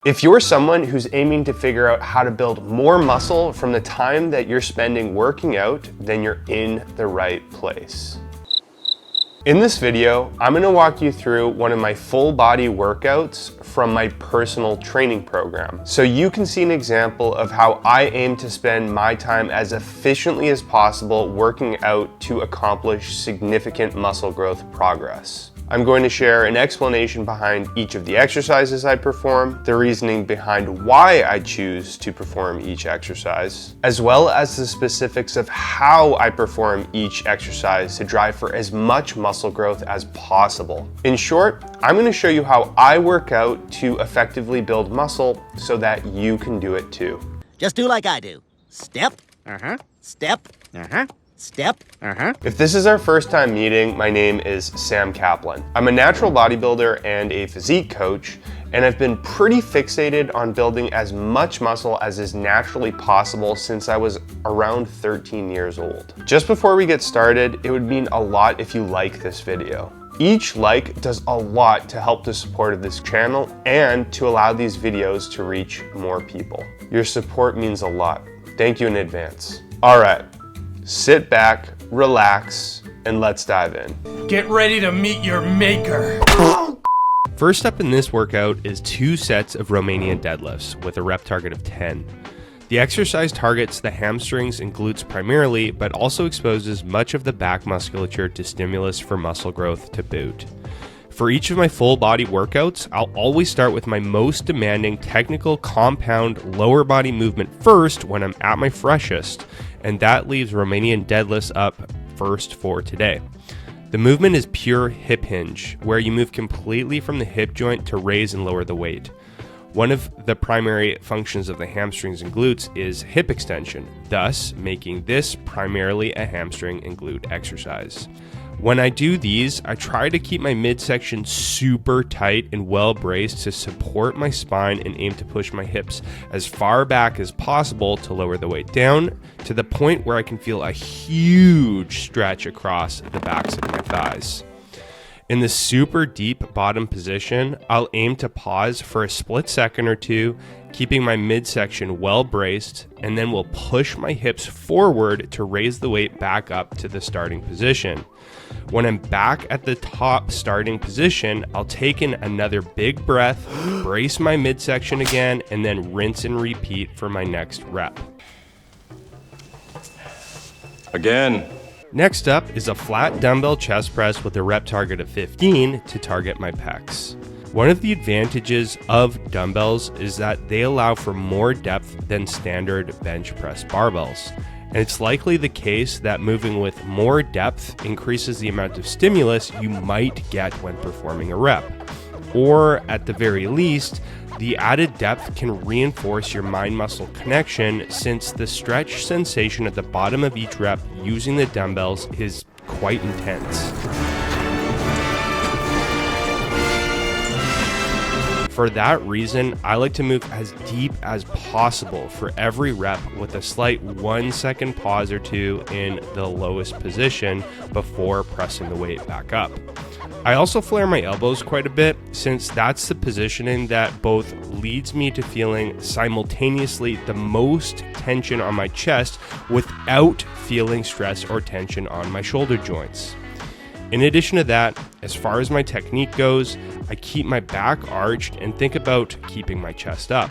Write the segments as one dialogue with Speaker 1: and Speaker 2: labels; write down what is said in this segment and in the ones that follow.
Speaker 1: If you're someone who's aiming to figure out how to build more muscle from the time that you're spending working out, then you're in the right place. In this video, I'm going to walk you through one of my full body workouts from my personal training program, so you can see an example of how I aim to spend my time as efficiently as possible working out to accomplish significant muscle growth progress. I'm going to share an explanation behind each of the exercises I perform, the reasoning behind why I choose to perform each exercise, as well as the specifics of how I perform each exercise to drive for as much muscle growth as possible. In short, I'm going to show you how I work out to effectively build muscle so that you can do it too.
Speaker 2: Just do like I do. Step, step, step.
Speaker 1: If this is our first time meeting, my name is Sam Kaplan. I'm a natural bodybuilder and a physique coach, and I've been pretty fixated on building as much muscle as is naturally possible since I was around 13 years old. Just before we get started, it would mean a lot if you like this video. Each like does a lot to help the support of this channel and to allow these videos to reach more people. Your support means a lot. Thank you in advance. All right. Sit back, relax, and let's dive in.
Speaker 3: Get ready to meet your maker.
Speaker 4: First up in this workout is 2 sets of Romanian deadlifts with a rep target of 10. The exercise targets the hamstrings and glutes primarily, but also exposes much of the back musculature to stimulus for muscle growth to boot. For each of my full body workouts, I'll always start with my most demanding technical compound lower body movement first when I'm at my freshest, and that leaves Romanian deadlifts up first for today. The movement is pure hip hinge, where you move completely from the hip joint to raise and lower the weight. One of the primary functions of the hamstrings and glutes is hip extension, thus making this primarily a hamstring and glute exercise. When I do these, I try to keep my midsection super tight and well braced to support my spine and aim to push my hips as far back as possible to lower the weight down to the point where I can feel a huge stretch across the backs of my thighs. In the super deep bottom position, I'll aim to pause for a split second or two, keeping my midsection well braced, and then we'll push my hips forward to raise the weight back up to the starting position. When I'm back at the top starting position, I'll take in another big breath, brace my midsection again, and then rinse and repeat for my next rep.
Speaker 5: Again.
Speaker 4: Next up is a flat dumbbell chest press with a rep target of 15 to target my pecs. One of the advantages of dumbbells is that they allow for more depth than standard bench press barbells. And it's likely the case that moving with more depth increases the amount of stimulus you might get when performing a rep. Or at the very least, the added depth can reinforce your mind-muscle connection since the stretch sensation at the bottom of each rep using the dumbbells is quite intense. For that reason, I like to move as deep as possible for every rep with a slight 1 second pause or two in the lowest position before pressing the weight back up. I also flare my elbows quite a bit since that's the positioning that both leads me to feeling simultaneously the most tension on my chest without feeling stress or tension on my shoulder joints. In addition to that, as far as my technique goes, I keep my back arched and think about keeping my chest up.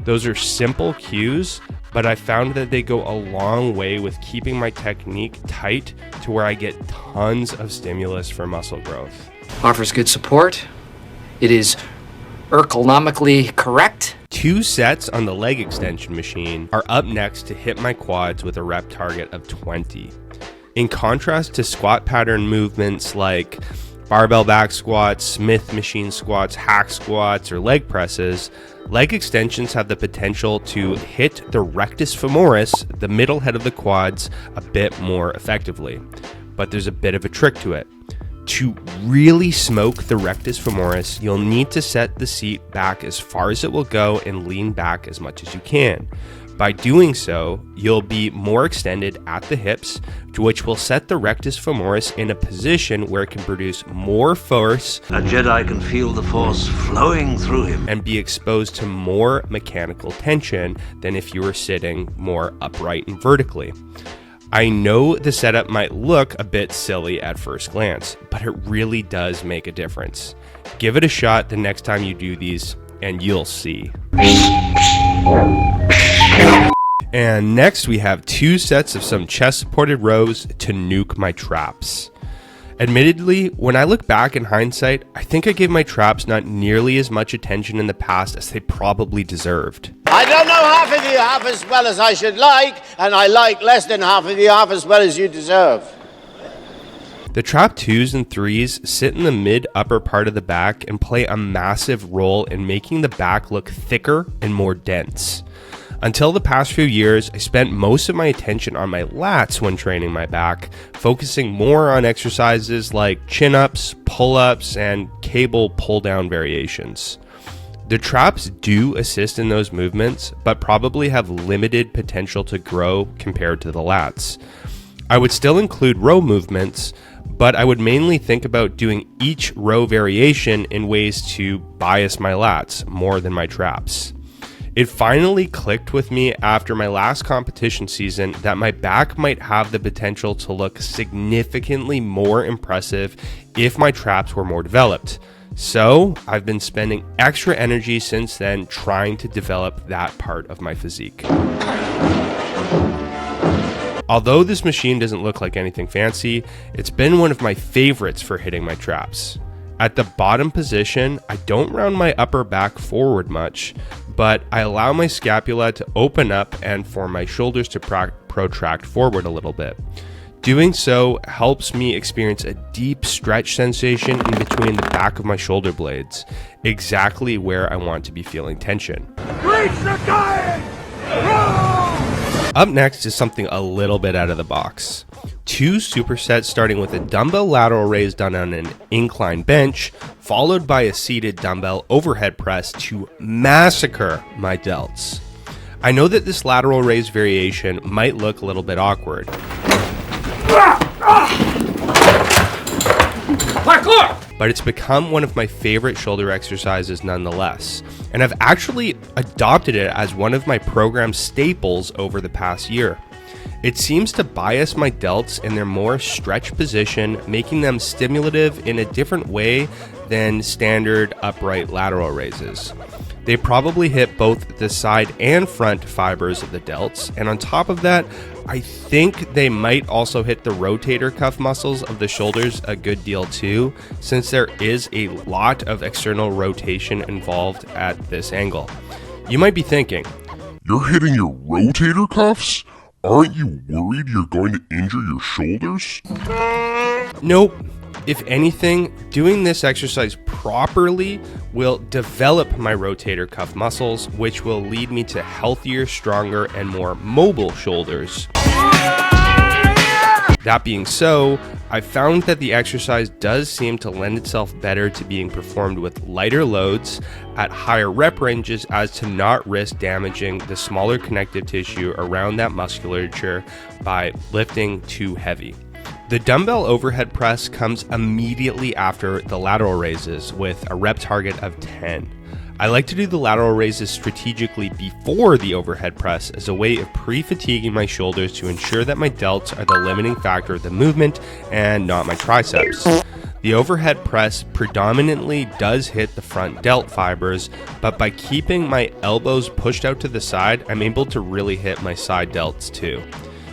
Speaker 4: Those are simple cues, but I found that they go a long way with keeping my technique tight to where I get tons of stimulus for muscle growth.
Speaker 6: Offers good support. It is ergonomically correct.
Speaker 4: 2 sets on the leg extension machine are up next to hit my quads with a rep target of 20. In contrast to squat pattern movements like barbell back squats, Smith machine squats, hack squats, or leg presses, leg extensions have the potential to hit the rectus femoris, the middle head of the quads, a bit more effectively. But there's a bit of a trick to it. To really smoke the rectus femoris, you'll need to set the seat back as far as it will go and lean back as much as you can. By doing so, you'll be more extended at the hips, which will set the rectus femoris in a position where it can produce more force.
Speaker 7: A Jedi can feel the Force flowing through him.
Speaker 4: And be exposed to more mechanical tension than if you were sitting more upright and vertically. I know the setup might look a bit silly at first glance, but it really does make a difference. Give it a shot the next time you do these, and you'll see. And next we have 2 sets of some chest supported rows to nuke my traps. Admittedly, when I look back in hindsight, I think I gave my traps not nearly as much attention in the past as they probably deserved.
Speaker 8: I don't know half of you half as well as I should like, and I like less than half of you half as well as you deserve.
Speaker 4: The trap 2s and 3s sit in the mid-upper part of the back and play a massive role in making the back look thicker and more dense. Until the past few years, I spent most of my attention on my lats when training my back, focusing more on exercises like chin-ups, pull-ups, and cable pull-down variations. The traps do assist in those movements, but probably have limited potential to grow compared to the lats. I would still include row movements, but I would mainly think about doing each row variation in ways to bias my lats more than my traps. It finally clicked with me after my last competition season that my back might have the potential to look significantly more impressive if my traps were more developed. So I've been spending extra energy since then trying to develop that part of my physique. Although this machine doesn't look like anything fancy, it's been one of my favorites for hitting my traps. At the bottom position, I don't round my upper back forward much, but I allow my scapula to open up and for my shoulders to protract forward a little bit. Doing so helps me experience a deep stretch sensation in between the back of my shoulder blades, exactly where I want to be feeling tension. Up next is something a little bit out of the box. 2 supersets starting with a dumbbell lateral raise done on an incline bench, followed by a seated dumbbell overhead press to massacre my delts. I know that this lateral raise variation might look a little bit awkward. But it's become one of my favorite shoulder exercises nonetheless, and I've actually adopted it as one of my program staples over the past year. It seems to bias my delts in their more stretched position, making them stimulative in a different way than standard upright lateral raises. They probably hit both the side and front fibers of the delts, and on top of that, I think they might also hit the rotator cuff muscles of the shoulders a good deal too, since there is a lot of external rotation involved at this angle. You might be thinking,
Speaker 9: "You're hitting your rotator cuffs? Aren't you worried you're going to injure your shoulders?"
Speaker 4: Nope. If anything, doing this exercise properly will develop my rotator cuff muscles, which will lead me to healthier, stronger, and more mobile shoulders. That being so, I found that the exercise does seem to lend itself better to being performed with lighter loads at higher rep ranges as to not risk damaging the smaller connective tissue around that musculature by lifting too heavy. The dumbbell overhead press comes immediately after the lateral raises with a rep target of 10. I like to do the lateral raises strategically before the overhead press as a way of pre-fatiguing my shoulders to ensure that my delts are the limiting factor of the movement and not my triceps. The overhead press predominantly does hit the front delt fibers, but by keeping my elbows pushed out to the side, I'm able to really hit my side delts too.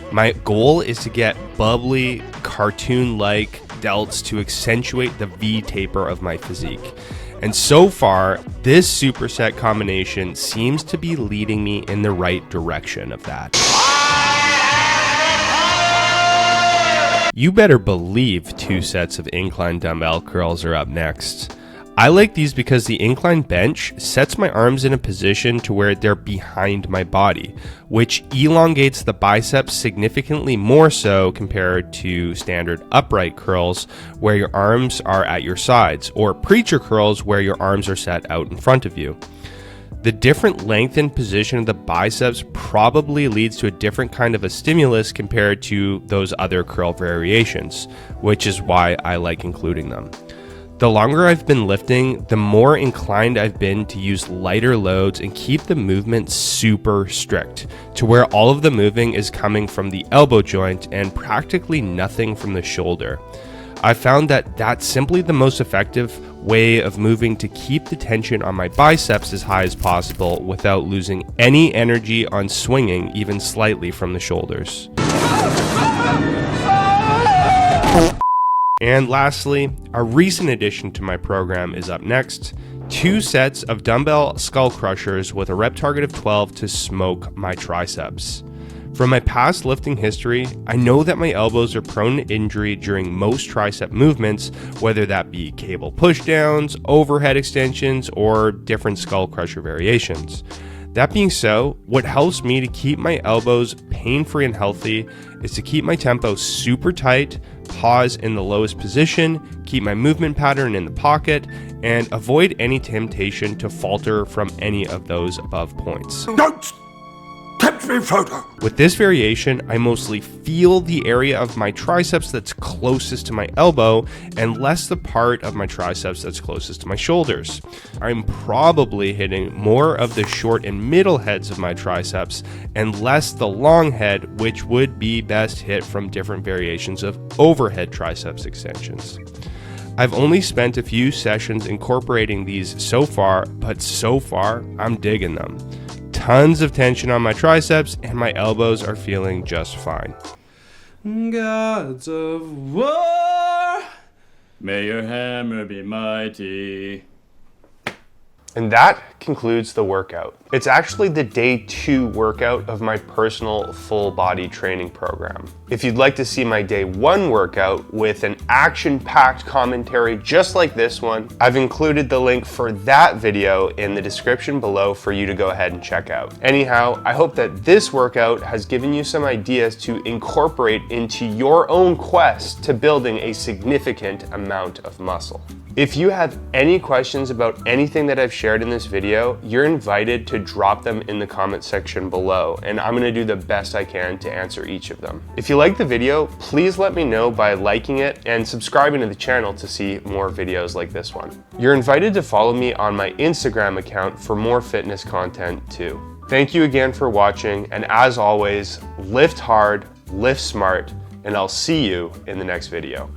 Speaker 4: My goal is to get bubbly, cartoon-like delts to accentuate the V taper of my physique. And so far, this superset combination seems to be leading me in the right direction of that. You better believe 2 sets of incline dumbbell curls are up next. I like these because the incline bench sets my arms in a position to where they're behind my body, which elongates the biceps significantly more so compared to standard upright curls where your arms are at your sides, or preacher curls where your arms are set out in front of you. The different length and position of the biceps probably leads to a different kind of a stimulus compared to those other curl variations, which is why I like including them. The longer I've been lifting, the more inclined I've been to use lighter loads and keep the movement super strict, to where all of the moving is coming from the elbow joint and practically nothing from the shoulder. I found that that's simply the most effective way of moving to keep the tension on my biceps as high as possible without losing any energy on swinging even slightly from the shoulders. And lastly, a recent addition to my program is up next. 2 sets of dumbbell skull crushers with a rep target of 12 to smoke my triceps. From my past lifting history, I know that my elbows are prone to injury during most tricep movements, whether that be cable pushdowns, overhead extensions, or different skull crusher variations. That being so, what helps me to keep my elbows pain-free and healthy is to keep my tempo super tight, pause in the lowest position, keep my movement pattern in the pocket, and avoid any temptation to falter from any of those above points.
Speaker 3: Don't tempt me further.
Speaker 4: With this variation, I mostly feel the area of my triceps that's closest to my elbow and less the part of my triceps that's closest to my shoulders. I'm probably hitting more of the short and middle heads of my triceps and less the long head, which would be best hit from different variations of overhead triceps extensions. I've only spent a few sessions incorporating these so far, but so far, I'm digging them. Tons of tension on my triceps, and my elbows are feeling just fine.
Speaker 3: Gods of war.
Speaker 5: May your hammer be mighty.
Speaker 1: And that concludes the workout. It's actually the day 2 workout of my personal full body training program. If you'd like to see my day 1 workout with an action-packed commentary just like this one, I've included the link for that video in the description below for you to go ahead and check out. Anyhow, I hope that this workout has given you some ideas to incorporate into your own quest to building a significant amount of muscle. If you have any questions about anything that I've shared in this video, you're invited to drop them in the comment section below, and I'm gonna do the best I can to answer each of them. If you like the video, please let me know by liking it and subscribing to the channel to see more videos like this one. You're invited to follow me on my Instagram account for more fitness content too. Thank you again for watching, and as always, lift hard, lift smart, and I'll see you in the next video.